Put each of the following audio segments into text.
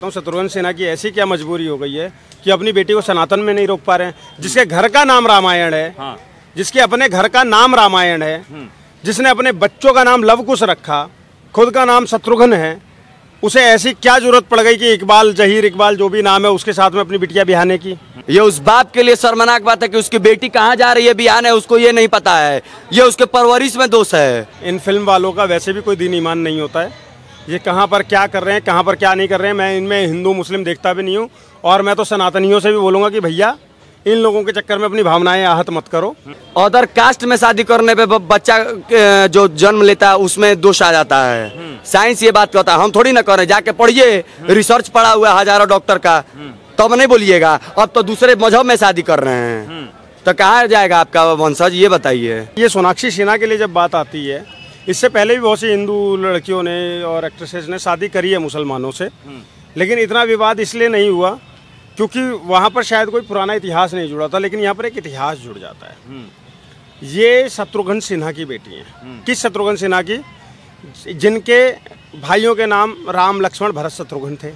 शत्रुघ्न सिन्हा की ऐसी क्या मजबूरी हो गई है कि अपनी बेटी को सनातन में नहीं रोक पा रहे हैं, जिसके घर का नाम रामायण है। हाँ। जिसके अपने घर का नाम रामायण है, जिसने अपने बच्चों का नाम लवकुश रखा, खुद का नाम शत्रुघ्न है, उसे ऐसी क्या जरूरत पड़ गई कि इकबाल, जहीर इकबाल जो भी नाम है उसके साथ में अपनी बिटिया बिहाने की। ये उस बाप के लिए शर्मनाक बात है कि उसकी बेटी कहाँ जा रही है बिहाने, उसको ये नहीं पता है। ये उसके परवरिश में दोष है। इन फिल्म वालों का वैसे भी कोई दीन ईमान नहीं होता है। ये कहाँ पर क्या कर रहे हैं, कहाँ पर क्या नहीं कर रहे हैं, मैं इनमें हिंदू मुस्लिम देखता भी नहीं हूँ। और मैं तो सनातनियों से भी बोलूँगा कि भैया इन लोगों के चक्कर में अपनी भावनाएं आहत मत करो। अदर कास्ट में शादी करने पे बच्चा जो जन्म लेता है उसमें दोष आ जाता है। साइंस ये बात कहता है, हम थोड़ी ना करें। जाके पढ़िए, रिसर्च पढ़ा हुआ है हजारों डॉक्टर का, तब नहीं बोलिएगा। अब तो दूसरे मजहब में शादी कर रहे हैं, तो कहाँ जाएगा आपका वंशज, ये बताइए। ये सोनाक्षी सिन्हा के लिए जब बात आती है, इससे पहले भी बहुत सी हिंदू लड़कियों ने और एक्ट्रेसेस ने शादी करी है मुसलमानों से, लेकिन इतना विवाद इसलिए नहीं हुआ क्योंकि वहाँ पर शायद कोई पुराना इतिहास नहीं जुड़ा था, लेकिन यहाँ पर एक इतिहास जुड़ जाता है। ये शत्रुघ्न सिन्हा की बेटी है। किस शत्रुघ्न सिन्हा की? जिनके भाइयों के नाम राम, लक्ष्मण, भरत, शत्रुघ्न थे।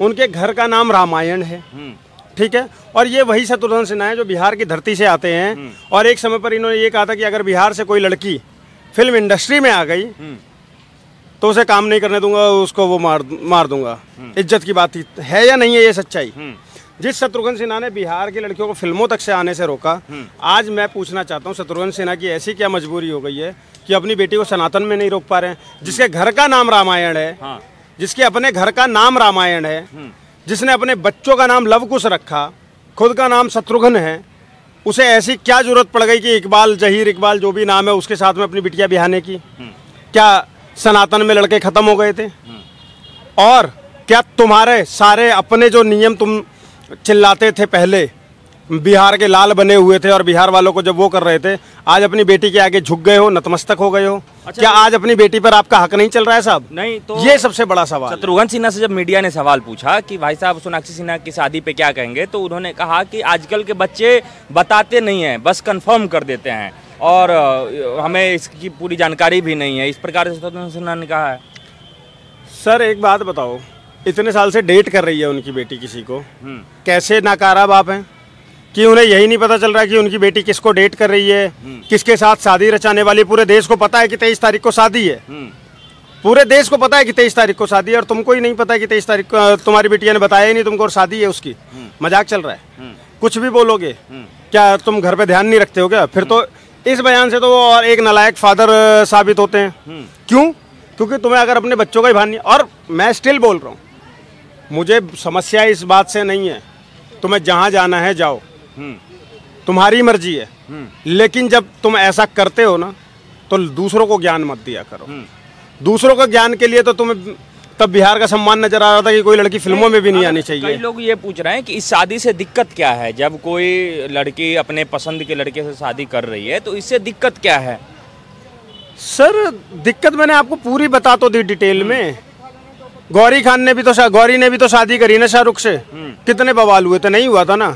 उनके घर का नाम रामायण है, ठीक है। और ये वही शत्रुघ्न सिन्हा है जो बिहार की धरती से आते हैं। और एक समय पर इन्होंने ये कहा था कि अगर बिहार से कोई लड़की फिल्म इंडस्ट्री में आ गई तो उसे काम नहीं करने दूंगा, उसको वो मार दूंगा। इज्जत की बात है या नहीं है ये सच्चाई? जिस शत्रुघ्न सिन्हा ने बिहार की लड़कियों को फिल्मों तक से आने से रोका, आज मैं पूछना चाहता हूँ शत्रुघ्न सिन्हा की ऐसी क्या मजबूरी हो गई है कि अपनी बेटी को सनातन में नहीं रोक पा रहे हैं, जिसके घर का नाम रामायण है। हाँ। जिसके अपने घर का नाम रामायण है, जिसने अपने बच्चों का नाम लवकुश रखा, खुद का नाम शत्रुघ्न है, उसे ऐसी क्या जरूरत पड़ गई कि इकबाल, जहीर इकबाल जो भी नाम है उसके साथ में अपनी बिटिया बिहाने की? क्या सनातन में लड़के खत्म हो गए थे? और क्या तुम्हारे सारे अपने जो नियम तुम चिल्लाते थे पहले, बिहार के लाल बने हुए थे और बिहार वालों को जब वो कर रहे थे, आज अपनी बेटी के आगे झुक गए हो, नतमस्तक हो गए हो? अच्छा, क्या आज अपनी बेटी पर आपका हक नहीं चल रहा है साहब? नहीं तो ये सबसे बड़ा सवाल। शत्रुघ्न सिन्हा से जब मीडिया ने सवाल पूछा कि भाई साहब सोनाक्षी सिन्हा की शादी पे क्या कहेंगे, तो उन्होंने कहा कि आजकल के बच्चे बताते नहीं हैं, बस कंफर्म कर देते हैं और हमें इसकी पूरी जानकारी भी नहीं है। इस प्रकार से शत्रुघ्न सिन्हा ने कहा है। सर एक बात बताओ, इतने साल से डेट कर रही है उनकी बेटी किसी को, कैसे नाकारा बाप हैं कि उन्हें यही नहीं पता चल रहा कि उनकी बेटी किसको डेट कर रही है, किसके साथ शादी रचाने वाली। पूरे देश को पता है कि 23 तारीख को शादी है। पूरे देश को पता है कि 23 तारीख को शादी है, और तुमको ही नहीं पता कि 23 तारीख को तुम्हारी बिटिया ने बताया ही नहीं तुमको और शादी है उसकी। मजाक चल रहा है? कुछ भी बोलोगे क्या? तुम घर पे ध्यान नहीं रखते हो क्या? फिर तो इस बयान से तो वो और एक नालायक फादर साबित होते हैं। क्यों? क्योंकि तुम्हें अगर अपने बच्चों का ही भान नहीं। और मैं स्टिल बोल रहा हूँ, मुझे समस्या इस बात से नहीं है, तुम्हें जहाँ जाना है जाओ, तुम्हारी मर्जी है। लेकिन जब तुम ऐसा करते हो ना, तो दूसरों को ज्ञान मत दिया करो। दूसरों को ज्ञान के लिए तो तुम्हें तब बिहार का सम्मान नजर आ रहा था कि कोई लड़की फिल्मों में भी नहीं आनी चाहिए। कई लोग ये पूछ रहे हैं कि इस शादी से दिक्कत क्या है? जब कोई लड़की अपने पसंद के लड़के से शादी कर रही है तो इससे दिक्कत क्या है? सर दिक्कत मैंने आपको पूरी बता तो दी डिटेल में। गौरी ने भी तो शादी करी ना शाहरुख से, कितने बवाल हुए थे? नहीं हुआ था ना?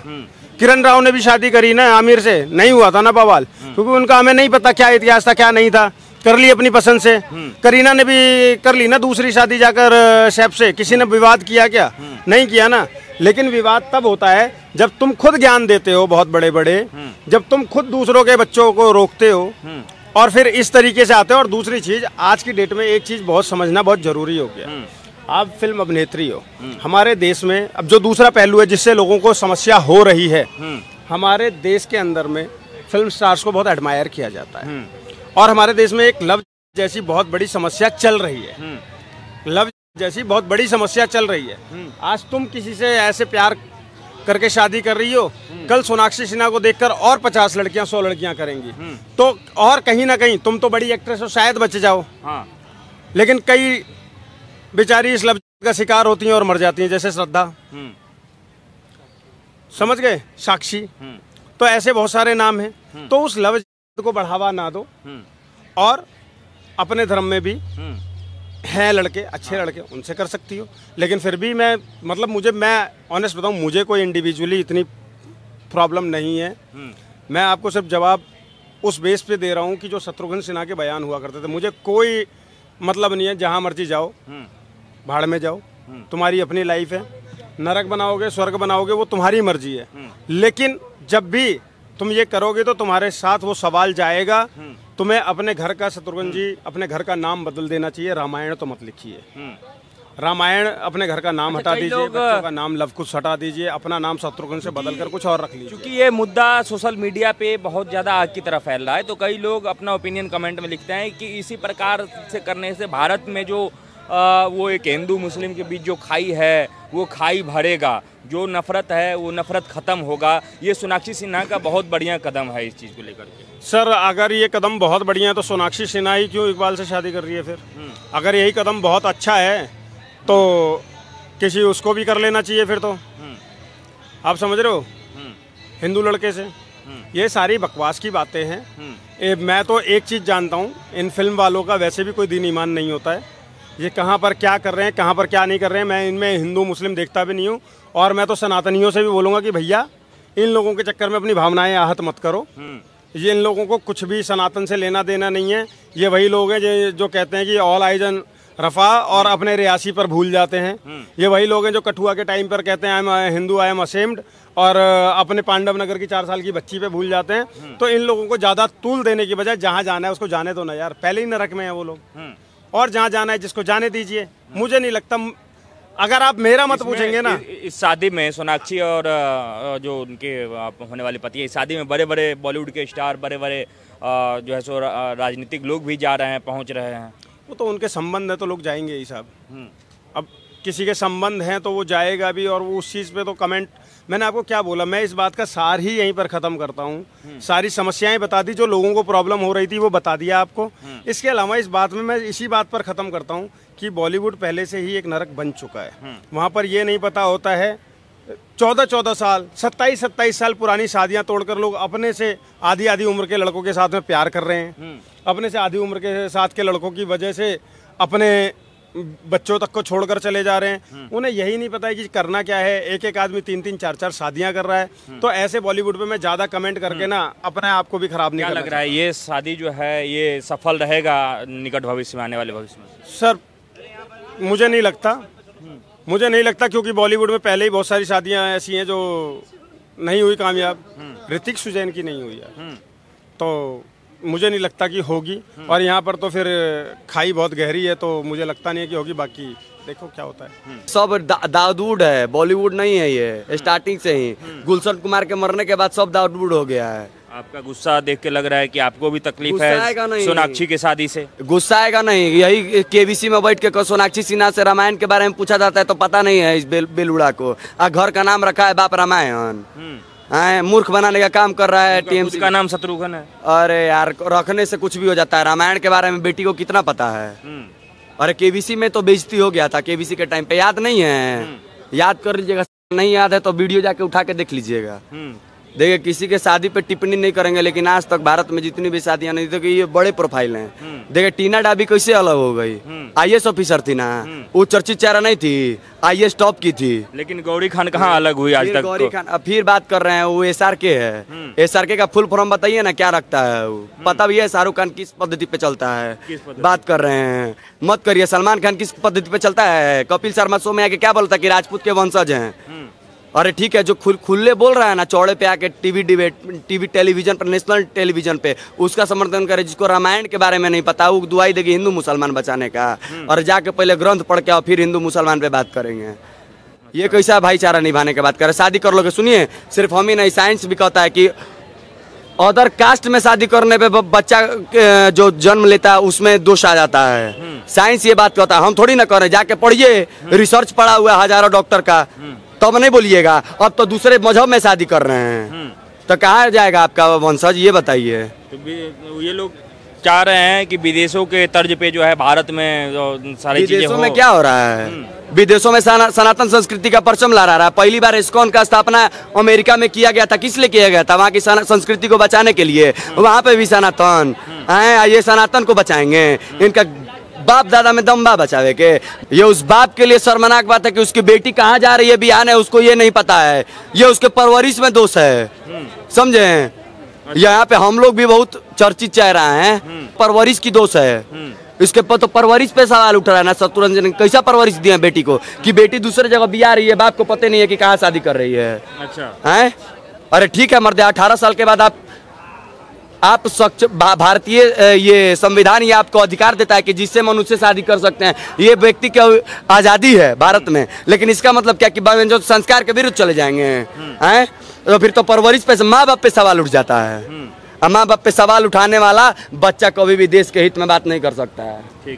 किरण राव ने भी शादी करी ना आमिर से, नहीं हुआ था ना बवाल? क्योंकि उनका हमें नहीं पता क्या इतिहास था क्या नहीं था, कर ली अपनी पसंद से। करीना ने भी कर ली ना दूसरी शादी जाकर सैफ से, किसी ने विवाद किया क्या? नहीं किया ना। लेकिन विवाद तब होता है जब तुम खुद ज्ञान देते हो बहुत बड़े बड़े, जब तुम खुद दूसरों के बच्चों को रोकते हो और फिर इस तरीके से आते हो। और दूसरी चीज, आज की डेट में एक चीज बहुत समझना बहुत जरूरी हो गया। आप फिल्म अभिनेत्री हो, हमारे देश में अब जो दूसरा पहलू है जिससे लोगों को समस्या हो रही है, हमारे देश के अंदर में फिल्म स्टार्स को बहुत एडमायर किया जाता है। और हमारे देश में एक लव जैसी बहुत बड़ी समस्या चल रही है। लव जैसी बहुत बड़ी समस्या चल रही है। आज तुम किसी से ऐसे प्यार करके शादी कर रही हो, कल सोनाक्षी सिन्हा को देखकर और 50 लड़कियां 100 लड़कियां करेंगी। तो और कहीं ना कहीं तुम तो बड़ी एक्ट्रेस हो, शायद बच जाओ। लेकिन कई बेचारी इस लव का शिकार होती हैं और मर जाती हैं, जैसे श्रद्धा, समझ गए, साक्षी। तो ऐसे बहुत सारे नाम हैं। तो उस लव को बढ़ावा ना दो। और अपने धर्म में भी हैं लड़के, अच्छे लड़के, उनसे कर सकती हो। लेकिन फिर भी मैं ऑनेस्ट बताऊं, मुझे कोई इंडिविजुअली इतनी प्रॉब्लम नहीं है। मैं आपको सिर्फ जवाब उस बेस पे दे रहा हूं कि जो शत्रुघ्न सिन्हा के बयान हुआ करते थे, मुझे कोई मतलब नहीं है। जहां मर्जी जाओ, भाड़ में जाओ, तुम्हारी अपनी लाइफ है, नरक बनाओगे स्वर्ग बनाओगे वो तुम्हारी मर्जी है, लेकिन जब भी तुम ये करोगे तो तुम्हारे साथ वो सवाल जाएगा। तुम्हें अपने घर का, शत्रुघ्न जी, अपने घर का नाम बदल देना चाहिए, रामायण तो मत लिखिए। रामायण अपने घर का नाम हटा दीजिए, बच्चों का नाम लवकुश हटा दीजिए, अपना नाम शत्रुघ्न से बदलकर कुछ और रख लीजिए। क्योंकि ये मुद्दा सोशल मीडिया पे बहुत ज़्यादा आग की तरफ फैल रहा है, तो कई लोग अपना ओपिनियन कमेंट में लिखते हैं कि इसी प्रकार से करने से भारत में जो वो एक हिंदू मुस्लिम के बीच जो खाई है वो खाई भरेगा, जो नफरत है वो नफरत खत्म होगा। ये सोनाक्षी सिन्हा का बहुत बढ़िया कदम है इस चीज़ को लेकर के। सर अगर ये कदम बहुत बढ़िया है तो सोनाक्षी सिन्हा ही क्यों इकबाल से शादी कर रही है फिर? अगर यही कदम बहुत अच्छा है तो किसी उसको भी कर लेना चाहिए फिर तो। आप समझ रहे हो, हिंदू लड़के से। ये सारी बकवास की बातें हैं। मैं तो एक चीज़ जानता हूँ, इन फिल्म वालों का वैसे भी कोई दीन ईमान नहीं होता है। ये कहाँ पर क्या कर रहे हैं, कहाँ पर क्या नहीं कर रहे हैं, मैं इनमें हिंदू मुस्लिम देखता भी नहीं हूँ। और मैं तो सनातनियों से भी बोलूँगा कि भैया इन लोगों के चक्कर में अपनी भावनाएं आहत मत करो। ये इन लोगों को कुछ भी सनातन से लेना देना नहीं है। ये वही लोग हैं जो कहते हैं कि ऑल आइज ऑन रफा और अपने रियासी पर भूल जाते हैं। ये वही लोग हैं जो कठुआ के टाइम पर कहते हैं I am Hindu, I am ashamed, और अपने पांडव नगर की 4 साल की बच्ची पे भूल जाते हैं। तो इन लोगों को ज़्यादा तूल देने की बजाय जहाँ जाना है उसको जाने दो ना यार। पहले ही नरक में है वो लोग, और जहाँ जाना है जिसको जाने दीजिए। मुझे नहीं लगता, अगर आप मेरा मत पूछेंगे ना, इस शादी में सोनाक्षी और जो उनके होने वाले पति है, इस शादी में बड़े बड़े बॉलीवुड के स्टार, बड़े बड़े जो है सो राजनीतिक लोग भी जा रहे हैं, पहुंच रहे हैं। वो तो उनके संबंध है तो लोग जाएंगे ही साहब। अब किसी के संबंध हैं तो वो जाएगा भी, और वो उस चीज़ पे तो कमेंट, मैंने आपको क्या बोला, मैं इस बात का सार ही यहीं पर ख़त्म करता हूँ। सारी समस्याएं बता दी, जो लोगों को प्रॉब्लम हो रही थी वो बता दिया आपको। इसके अलावा इस बात में मैं इसी बात पर ख़त्म करता हूँ कि बॉलीवुड पहले से ही एक नरक बन चुका है। वहाँ पर ये नहीं पता होता है 14-14 साल, 27-27 साल पुरानी शादियाँ तोड़कर लोग अपने से आधी उम्र के लड़कों के साथ में प्यार कर रहे हैं। अपने से आधी उम्र के साथ के लड़कों की वजह से अपने बच्चों तक को छोड़कर चले जा रहे हैं। उन्हें यही नहीं पता है कि करना क्या है। एक आदमी 3-3, 4-4 शादियां कर रहा है। तो ऐसे बॉलीवुड पे मैं ज़्यादा कमेंट करके ना अपने आप को भी खराब नहीं करना। लग रहा है ये शादी जो है ये सफल रहेगा निकट भविष्य में, आने वाले भविष्य में? सर मुझे नहीं लगता, क्योंकि बॉलीवुड में पहले ही बहुत सारी शादियां ऐसी हैं जो नहीं हुई कामयाब। ऋतिक सुजैन की नहीं हुई यार, तो मुझे नहीं लगता कि होगी। और यहाँ पर तो फिर खाई बहुत गहरी है, तो मुझे लगता नहीं है कि होगी। बाकी देखो क्या होता है। सब दाऊद है, बॉलीवुड नहीं है ये स्टार्टिंग से ही। गुलशन कुमार के मरने के बाद सब दाऊद हो गया है। आपका गुस्सा देख के लग रहा है कि आपको भी तकलीफ है सोनाक्षी की शादी से? गुस्सा आएगा नहीं। यही केबीसी में बैठ के सोनाक्षी सिन्हा से रामायण के बारे में पूछा जाता है तो पता नहीं है इस बेलुड़ा को। घर का नाम रखा है बाप रामायण। मूर्ख बनाने का काम कर रहा है टीएमसी। उसका नाम शत्रुघ्न है। अरे यार रखने से कुछ भी हो जाता है। रामायण के बारे में बेटी को कितना पता है। अरे केबीसी में तो बेइज्जती हो गया था केबीसी के टाइम पे, याद नहीं है? याद कर लीजिएगा, नहीं याद है तो वीडियो जाके उठा के देख लीजिएगा। देखिए किसी के शादी पे टिप्पणी नहीं करेंगे, लेकिन आज तक भारत में जितनी भी शादियां नहीं, देखिए ये बड़े प्रोफाइल हैं। देखिए टीना डाबी कैसे अलग हो गई, आईएएस ऑफिसर थी ना, वो चर्चित चेहरा नहीं थी, आईएएस टॉप की थी। लेकिन गौरी खान कहाँ अलग हुई आज तक? गौरी खान अब फिर बात कर रहे हैं, वो SRK है। SRK का फुल फॉर्म बताइए ना क्या रखता है वो? पता भी है शाहरुख खान किस पद्धति पे चलता है? बात कर रहे हैं मत करिए। सलमान खान किस पद्धति पे चलता है? कपिल शर्मा शो में आके क्या बोलता कि राजपूत के वंशज हैं। अरे ठीक है, जो खुले बोल रहा है ना चौड़े पे आके टीवी टेलीविजन पर, नेशनल टेलीविजन पे, उसका समर्थन करे। जिसको रामायण के बारे में नहीं पता वो दुआई देगी हिंदू मुसलमान बचाने का, और जाके पहले ग्रंथ पढ़ के और फिर हिंदू मुसलमान पे बात करेंगे। ये कैसा भाईचारा निभाने की बात करे? शादी कर लोगे, सुनिए सिर्फ हम ही नहीं, साइंस भी कहता है कि अदर कास्ट में शादी करने पे बच्चा जो जन्म लेता है उसमें दोष आ जाता है। साइंस ये बात कहता है, हम थोड़ी ना करें। जाके पढ़िए, रिसर्च पढ़ा हुआ है हजारों डॉक्टर का, तब नहीं बोलिएगा। अब तो दूसरे मजहब में शादी कर रहे हैं, तो कहाँ जाएगा आपका वंशज? ये बताइए। तो ये लोग चाह रहे हैं कि विदेशों के तर्ज पे जो है भारत में सारी चीजें विदेशों में क्या हो रहा है? विदेशों में सनातन संस्कृति का परचम लहरा रहा है। पहली बार इस्कॉन का स्थापना अमेरिका में किया गया था। किस लिए किया गया था? वहाँ की संस्कृति को बचाने के लिए। वहाँ पे भी सनातन है, ये सनातन को बचाएंगे। इनका बाप दादा में दम बा बचावे के। ये उस बाप के लिए शर्मनाक बात है कि उसकी बेटी कहाँ जा रही है बिहान है, उसको ये नहीं पता है। ये उसके परवरिश में दोष है, समझे? यहाँ पे हम लोग भी बहुत चर्चित चेहरा हैं, परवरिश की दोष है। इसके पर तो परवरिश पे सवाल उठ रहा है ना। शत्रुरंजन ने कैसा परवरिश दिया बेटी को कि बेटी दूसरे जगह बिया रही है, बाप को पता नहीं है कि कहाँ शादी कर रही है। अच्छा हैं? अरे ठीक है मर्दे, 18 साल के बाद आप स्वच्छ भारतीय ये संविधान ये आपको अधिकार देता है कि जिससे मनुष्य शादी कर सकते हैं, ये व्यक्ति की आज़ादी है भारत में। लेकिन इसका मतलब क्या कि जो संस्कार के विरुद्ध चले जाएंगे हैं? तो फिर तो परवरिश पे माँ बाप पे सवाल उठ जाता है। माँ बाप पे सवाल उठाने वाला बच्चा कभी भी देश के हित में बात नहीं कर सकता है।